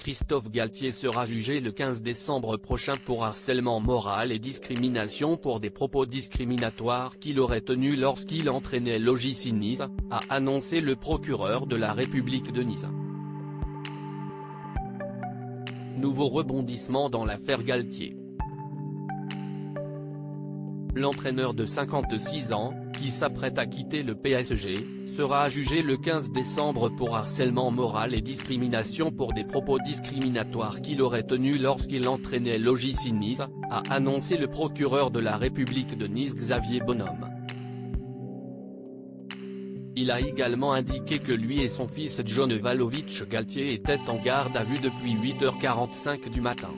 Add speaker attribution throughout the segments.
Speaker 1: Christophe Galtier sera jugé le 15 décembre prochain pour harcèlement moral et discrimination pour des propos discriminatoires qu'il aurait tenus lorsqu'il entraînait l'OGC Nice, a annoncé le procureur de la République de Nice. Nouveau rebondissement dans l'affaire Galtier. L'entraîneur de 56 ans, qui s'apprête à quitter le PSG, sera jugé le 15 décembre pour harcèlement moral et discrimination pour des propos discriminatoires qu'il aurait tenus lorsqu'il entraînait l'OGC Nice, a annoncé le procureur de la République de Nice Xavier Bonhomme. Il a également indiqué que lui et son fils John Valovic Galtier étaient en garde à vue depuis 8h45 du matin.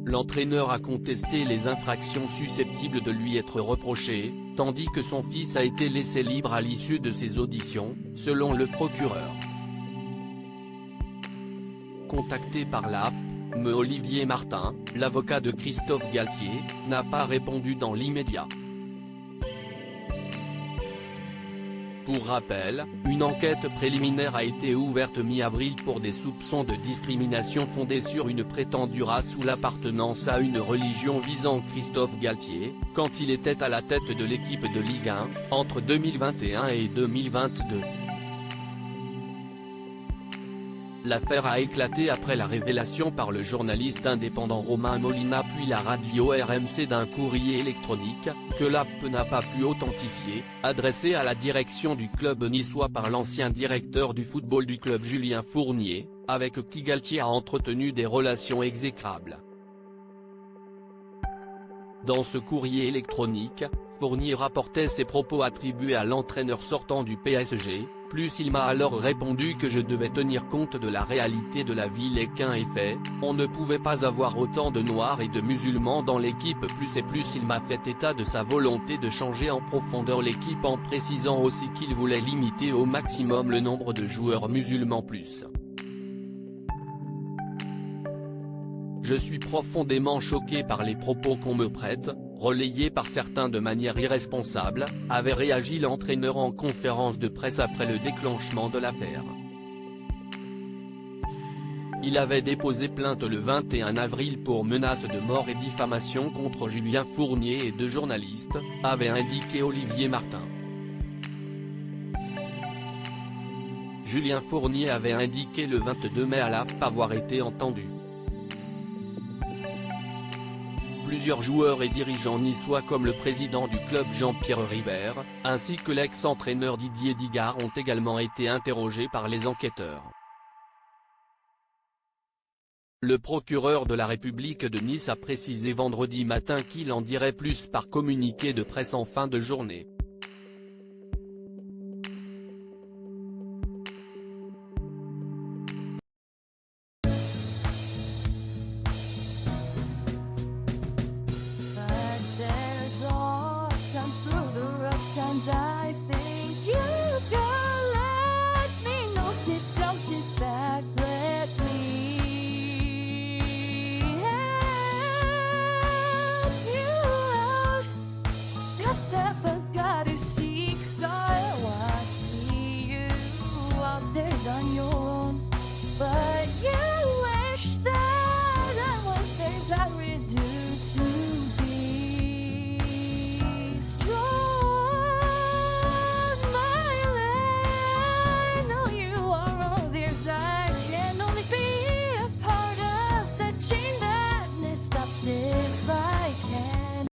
Speaker 1: L'entraîneur a contesté les infractions susceptibles de lui être reprochées, tandis que son fils a été laissé libre à l'issue de ses auditions, selon le procureur. Contacté par l'AFP, Olivier Martin, l'avocat de Christophe Galtier, n'a pas répondu dans l'immédiat. Pour rappel, une enquête préliminaire a été ouverte mi-avril pour des soupçons de discrimination fondés sur une prétendue race ou l'appartenance à une religion visant Christophe Galtier, quand il était à la tête de l'équipe de Ligue 1, entre 2021 et 2022. L'affaire a éclaté après la révélation par le journaliste indépendant Romain Molina puis la radio RMC d'un courrier électronique, que l'AFP n'a pas pu authentifier, adressé à la direction du club niçois par l'ancien directeur du football du club Julien Fournier, avec qui Galtier a entretenu des relations exécrables. Dans ce courrier électronique, Fournier rapportait ses propos attribués à l'entraîneur sortant du PSG, plus il m'a alors répondu que je devais tenir compte de la réalité de la ville et qu'un est fait, on ne pouvait pas avoir autant de noirs et de musulmans dans l'équipe plus il m'a fait état de sa volonté de changer en profondeur l'équipe en précisant aussi qu'il voulait limiter au maximum le nombre de joueurs musulmans plus. Je suis profondément choqué par les propos qu'on me prête, relayés par certains de manière irresponsable, avait réagi l'entraîneur en conférence de presse après le déclenchement de l'affaire. Il avait déposé plainte le 21 avril pour menaces de mort et diffamation contre Julien Fournier et deux journalistes, avait indiqué Olivier Martin. Julien Fournier avait indiqué le 22 mai à l'AFP avoir été entendu. Plusieurs joueurs et dirigeants niçois comme le président du club Jean-Pierre River, ainsi que l'ex-entraîneur Didier Digard ont également été interrogés par les enquêteurs. Le procureur de la République de Nice a précisé vendredi matin qu'il en dirait plus par communiqué de presse en fin de journée.